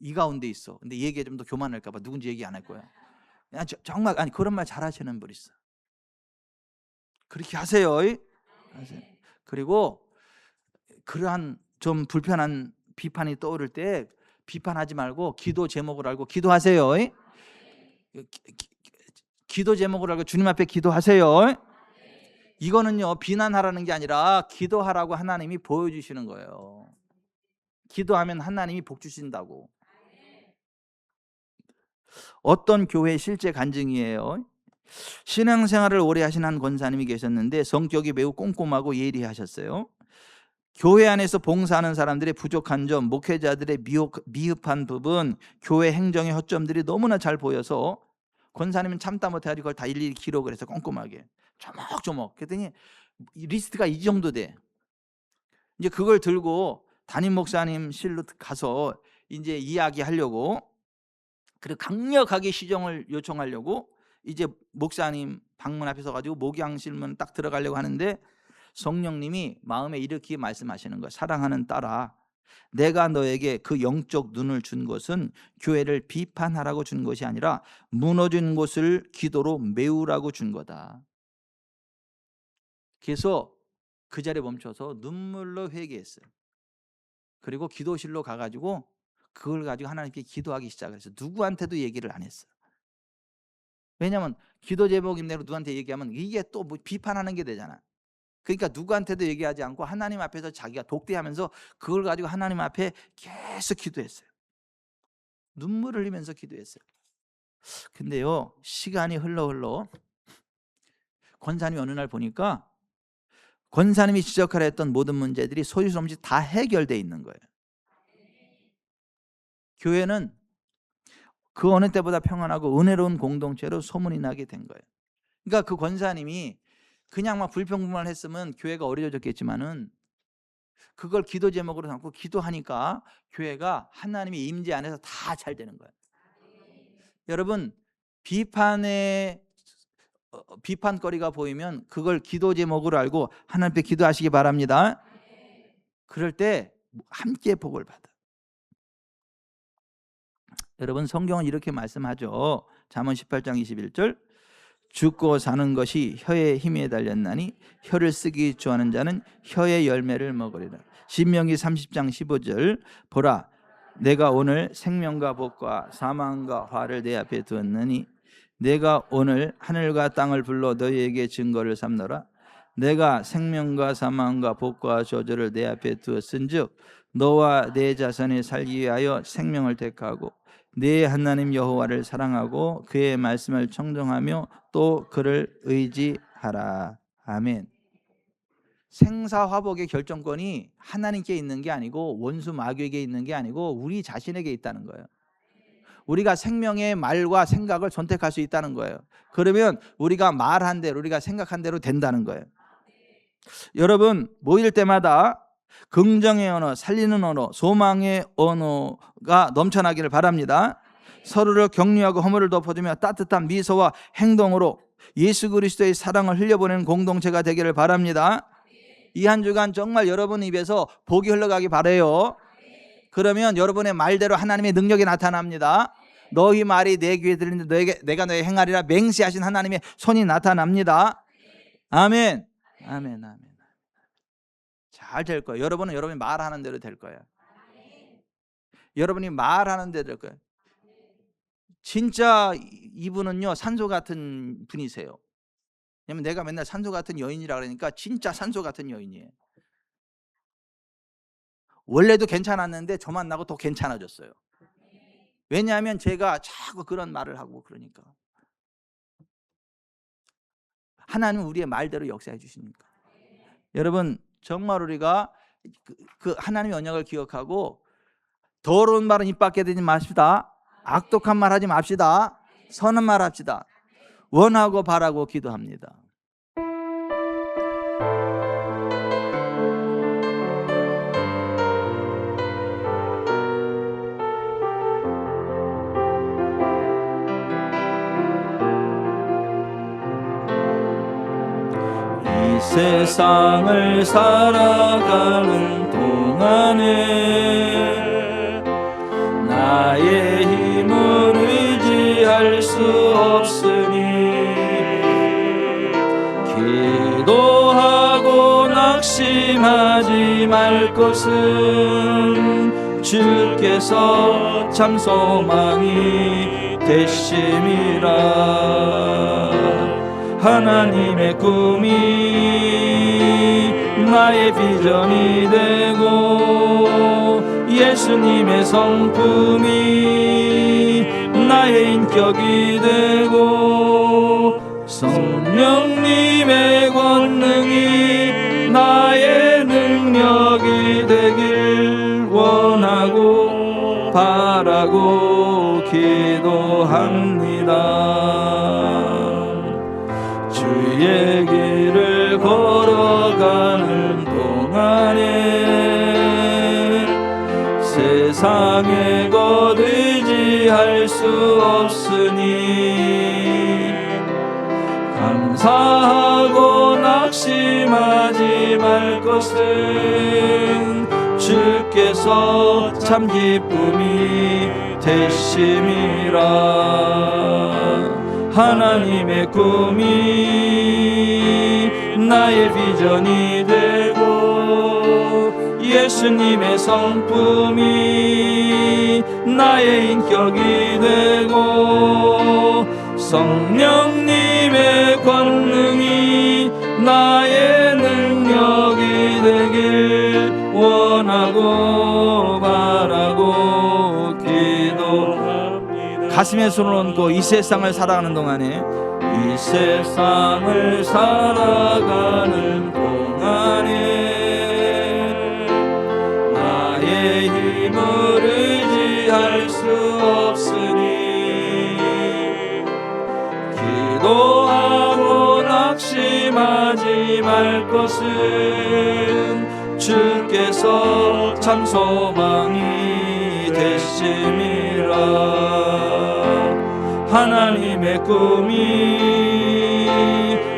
이 가운데 있어. 근데 얘기 좀 더 교만할까 봐 누군지 얘기 안 할 거야. 그냥 정말, 아니, 그런 말 잘하시는 분 있어. 그렇게 하세요. 하세요. 그리고 그러한 좀 불편한 비판이 떠오를 때 비판하지 말고 기도 제목을 알고 기도하세요. 기도 제목을 알고 주님 앞에 기도하세요. 이거는요, 비난하라는 게 아니라 기도하라고 하나님이 보여주시는 거예요. 기도하면 하나님이 복 주신다고. 어떤 교회 실제 간증이에요. 신앙생활을 오래 하신 한 권사님이 계셨는데 성격이 매우 꼼꼼하고 예리하셨어요. 교회 안에서 봉사하는 사람들의 부족한 점, 목회자들의 미흡한 부분, 교회 행정의 허점들이 너무나 잘 보여서 권사님은 참다 못해가지고 그걸 다 일일이 기록을 해서 꼼꼼하게 조목조목. 그랬더니 리스트가 이 정도 돼. 이제 그걸 들고 담임 목사님 실로 가서 이제 이야기하려고, 그리고 강력하게 시정을 요청하려고 이제 목사님 방문 앞에 서가지고 목양실문 딱 들어가려고 하는데 성령님이 마음에 이렇게 말씀하시는 거예요. 사랑하는 딸아, 내가 너에게 그 영적 눈을 준 것은 교회를 비판하라고 준 것이 아니라 무너진 곳을 기도로 메우라고 준 거다. 그래서 그 자리에 멈춰서 눈물로 회개했어요. 그리고 기도실로 가가지고 그걸 가지고 하나님께 기도하기 시작을 했어요. 누구한테도 얘기를 안 했어요. 왜냐하면 기도 제목임대로 누구한테 얘기하면 이게 또 뭐 비판하는 게 되잖아. 그러니까 누구한테도 얘기하지 않고 하나님 앞에서 자기가 독대하면서 그걸 가지고 하나님 앞에 계속 기도했어요. 눈물을 흘리면서 기도했어요. 근데요, 시간이 흘러 권사님이 어느 날 보니까 권사님이 지적하려 했던 모든 문제들이 소유스럽지 다 해결돼 있는 거예요. 교회는 그 어느 때보다 평안하고 은혜로운 공동체로 소문이 나게 된 거예요. 그러니까 그 권사님이 그냥 막 불평불만을 했으면 교회가 어려워졌겠지만은 그걸 기도 제목으로 삼고 기도하니까 교회가 하나님의 임재 안에서 다 잘 되는 거예요. 여러분, 비판거리가 보이면 그걸 기도 제목으로 알고 하나님께 기도하시기 바랍니다. 그럴 때 함께 복을 받아. 여러분, 성경은 이렇게 말씀하죠. 잠언 18장 21절, 죽고 사는 것이 혀의 힘에 달렸나니 혀를 쓰기 좋아하는 자는 혀의 열매를 먹으리라. 신명기 30장 15절, 보라, 내가 오늘 생명과 복과 사망과 화를 내 앞에 두었느니 내가 오늘 하늘과 땅을 불러 너희에게 증거를 삼노라. 내가 생명과 사망과 복과 저주를 내 앞에 두었은즉 너와 내 자손이 살기 위하여 생명을 택하고 네 하나님 여호와를 사랑하고 그의 말씀을 청정하며 또 그를 의지하라. 아멘. 생사화복의 결정권이 하나님께 있는 게 아니고 원수 마귀에게 있는 게 아니고 우리 자신에게 있다는 거예요. 우리가 생명의 말과 생각을 선택할 수 있다는 거예요. 그러면 우리가 말한 대로, 우리가 생각한 대로 된다는 거예요. 여러분, 모일 때마다 긍정의 언어, 살리는 언어, 소망의 언어가 넘쳐나기를 바랍니다. 서로를 격려하고 허물을 덮어주며 따뜻한 미소와 행동으로 예수 그리스도의 사랑을 흘려보내는 공동체가 되기를 바랍니다. 이 한 주간 정말 여러분 입에서 복이 흘러가기 바라요. 그러면 여러분의 말대로 하나님의 능력이 나타납니다. 너희 말이 내 귀에 들리는데 내가 너의 행하리라 맹세하신 하나님의 손이 나타납니다. 아멘. 아멘. 아멘. 잘 될 거예요. 여러분은 여러분이 말하는 대로 될 거예요. 여러분이 말하는 대로 될 거예요. 진짜 이분은요 산소 같은 분이세요. 왜냐면 내가 맨날 산소 같은 여인이라 그러니까 진짜 산소 같은 여인이에요. 원래도 괜찮았는데 저 만나고 더 괜찮아졌어요. 왜냐하면 제가 자꾸 그런 말을 하고 그러니까. 하나님은 우리의 말대로 역사해 주시니까. 여러분 정말 우리가 그 하나님의 언약을 기억하고 더러운 말은 입 밖에 대지 마십시다. 악독한 말 하지 맙시다. 선한 말 합시다. 원하고 바라고 기도합니다. 이 세상을 살아가는 동안에 나의 힘을 의지할 수 없으니 기도하고 낙심하지 말 것은 주께서 참 소망이 되심이라. 하나님의 꿈이 나의 비전이 되고 예수님의 성품이 나의 인격이 되고 성령님의 권능이 나의 능력이 되길 원하고 바라고 기도합니다. 주의 길을 걸어가는 동안에 세상에 것 의지할 수 없으니 감사하고 낙심하지 말 것은 주께서 참 기쁨이 되심이라. 하나님의 꿈이 나의 비전이 되고 예수님의 성품이 나의 인격이 되고 성령님의 권능이 나의 능력이 되길 원하고 바라고 기도합니다. 가슴에 손을 얹고 이 세상을 살아가는 동안에 이 세상을 살아가는 동안에 나의 힘을 의지할 수 없으니 기도하고 낙심하지 말 것은 주께서 참 소망이 되심이라. 하나님의 꿈이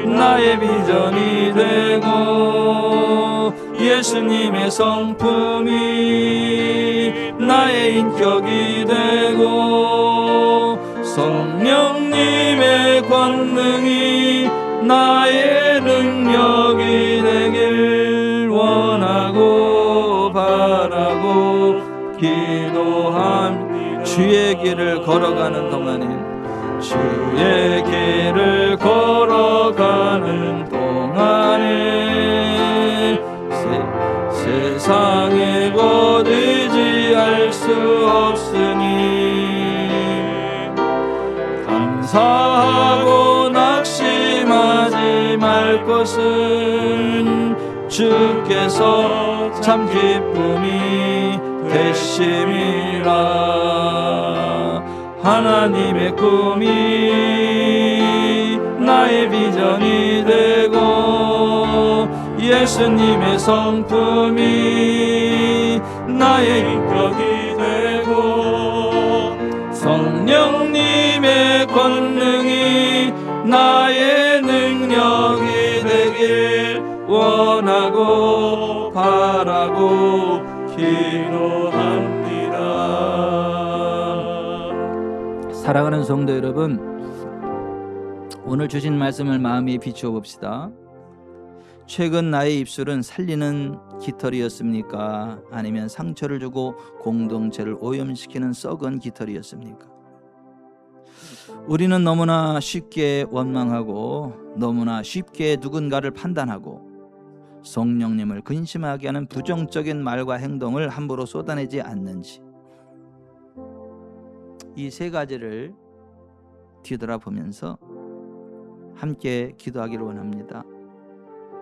나의 비전이 되고 예수님의 성품이 나의 인격이 되고 성령님의 권능이 나의 능력이 되길 원하고 바라고 기도합니다. 주의 길을 걸어가는 동안에 주의 길을 걸어가는 동안에 세상에 곧 의지할 수 없으니 감사하고 낙심하지 말 것은 주께서 참 기쁨이 되심이라. 하나님의 꿈이 나의 비전이 되고 예수님의 성품이 나의 인격이 되고 성령님의 권능이 나의 능력이 되길 원하고 바라고 기도합니다. 사랑하는 성도 여러분, 오늘 주신 말씀을 마음에 비추어 봅시다. 최근 나의 입술은 살리는 깃털이었습니까? 아니면 상처를 주고 공동체를 오염시키는 썩은 깃털이었습니까? 우리는 너무나 쉽게 원망하고 너무나 쉽게 누군가를 판단하고 성령님을 근심하게 하는 부정적인 말과 행동을 함부로 쏟아내지 않는지, 이 세 가지를 뒤돌아보면서 함께 기도하기를 원합니다.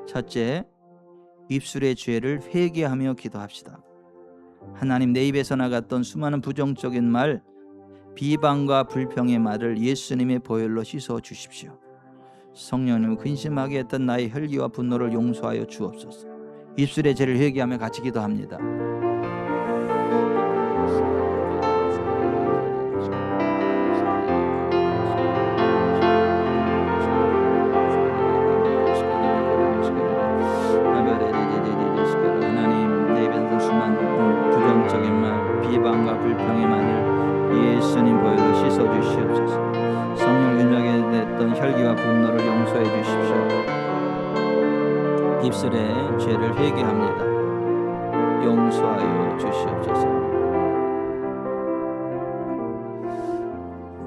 첫째, 입술의 죄를 회개하며 기도합시다. 하나님, 내 입에서 나갔던 수많은 부정적인 말, 비방과 불평의 말을 예수님의 보혈로 씻어 주십시오. 성령님을 근심하게 했던 나의 혈기와 분노를 용서하여 주옵소서. 입술의 죄를 회개하며 같이 기도합니다. 하나님, 내 입에서 수많은 부정적인 말, 비방과 불평의 말을 예수님 보혈로 씻어 주시옵소서. 성령을 근심하게 했던 혈기와 분노를 용서해 주십시오. 입술의 죄를 회개합니다. 용서하여 주시옵소서.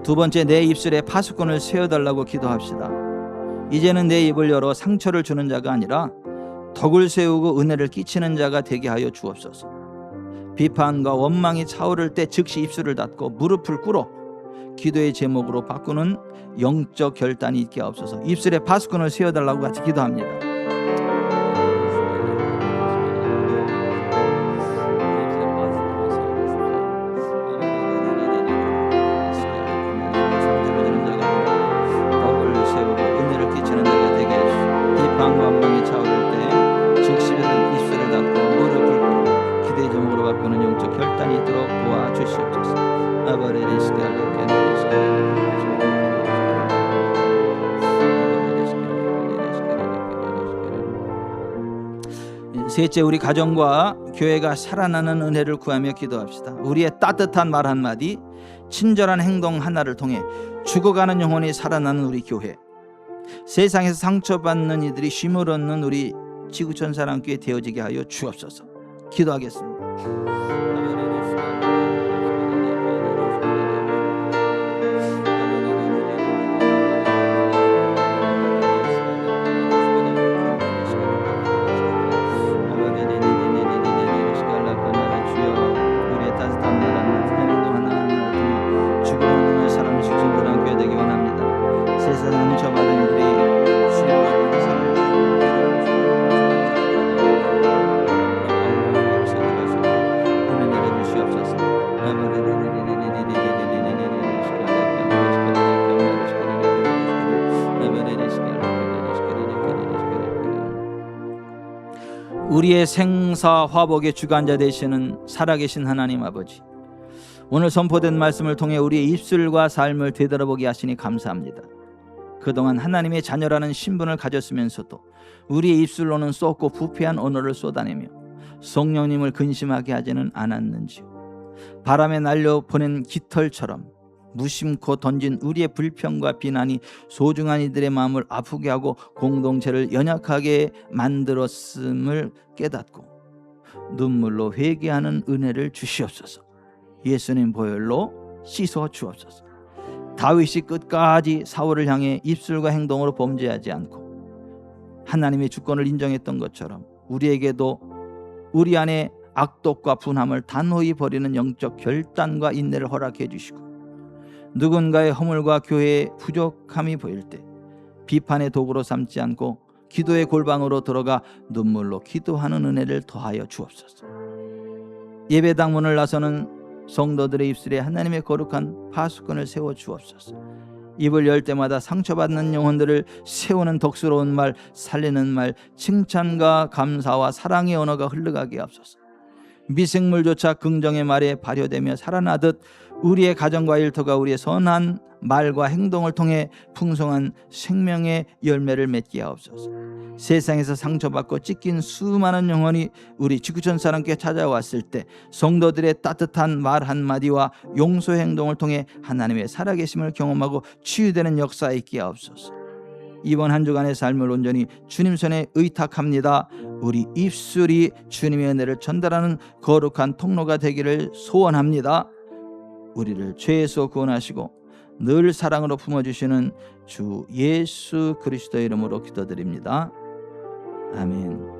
두 번째, 내 입술에 파수꾼을 세워달라고 기도합시다. 이제는 내 입을 열어 상처를 주는 자가 아니라 덕을 세우고 은혜를 끼치는 자가 되게 하여 주옵소서. 비판과 원망이 차오를 때 즉시 입술을 닫고 무릎을 꿇어 기도의 제목으로 바꾸는 영적 결단이 있게 하옵소서. 입술에 파수꾼을 세워달라고 같이 기도합니다. 덕을 세우고 은혜를 끼치는 자가 되게 해주시고, 비판과 원망이 차오를 때 즉시 입술을 닫고 무릎을 꿇어 기도의 제목으로 바꾸는 영적 결단이 있도록 도와주시옵소서. 셋째, 우리 가정과 교회가 살아나는 은혜를 구하며 기도합시다. 우리의 따뜻한 말 한마디, 친절한 행동 하나를 통해 죽어가는 영혼이 살아나는 우리 교회, 세상에서 상처받는 이들이 쉼을 얻는 우리 지구촌 사랑교회 되어지게 하여 주옵소서. 기도하겠습니다. 우리의 생사화복의 주관자 되시는 살아계신 하나님 아버지, 오늘 선포된 말씀을 통해 우리의 입술과 삶을 되돌아보게 하시니 감사합니다. 그동안 하나님의 자녀라는 신분을 가졌으면서도 우리의 입술로는 쏟고 부패한 언어를 쏟아내며 성령님을 근심하게 하지는 않았는지요. 바람에 날려 보낸 깃털처럼 무심코 던진 우리의 불평과 비난이 소중한 이들의 마음을 아프게 하고 공동체를 연약하게 만들었음을 깨닫고 눈물로 회개하는 은혜를 주시옵소서. 예수님 보혈로 씻어 주옵소서. 다윗이 끝까지 사울을 향해 입술과 행동으로 범죄하지 않고 하나님의 주권을 인정했던 것처럼 우리에게도 우리 안에 악독과 분함을 단호히 버리는 영적 결단과 인내를 허락해 주시고, 누군가의 허물과 교회의 부족함이 보일 때 비판의 도구로 삼지 않고 기도의 골방으로 들어가 눈물로 기도하는 은혜를 더하여 주옵소서. 예배당 문을 나서는 성도들의 입술에 하나님의 거룩한 파수꾼을 세워 주옵소서. 입을 열 때마다 상처받는 영혼들을 세우는 덕스러운 말, 살리는 말, 칭찬과 감사와 사랑의 언어가 흘러가게 하옵소서. 미생물조차 긍정의 말에 발효되며 살아나듯 우리의 가정과 일터가 우리의 선한 말과 행동을 통해 풍성한 생명의 열매를 맺게 하옵소서. 세상에서 상처받고 찢긴 수많은 영혼이 우리 지구촌 사람께 찾아왔을 때 성도들의 따뜻한 말 한마디와 용서 행동을 통해 하나님의 살아계심을 경험하고 치유되는 역사 있게 하옵소서. 이번 한 주간의 삶을 온전히 주님 손에 의탁합니다. 우리 입술이 주님의 은혜를 전달하는 거룩한 통로가 되기를 소원합니다. 우리를 죄에서 구원하시고 늘 사랑으로 품어주시는 주 예수 그리스도의 이름으로 기도드립니다. 아멘.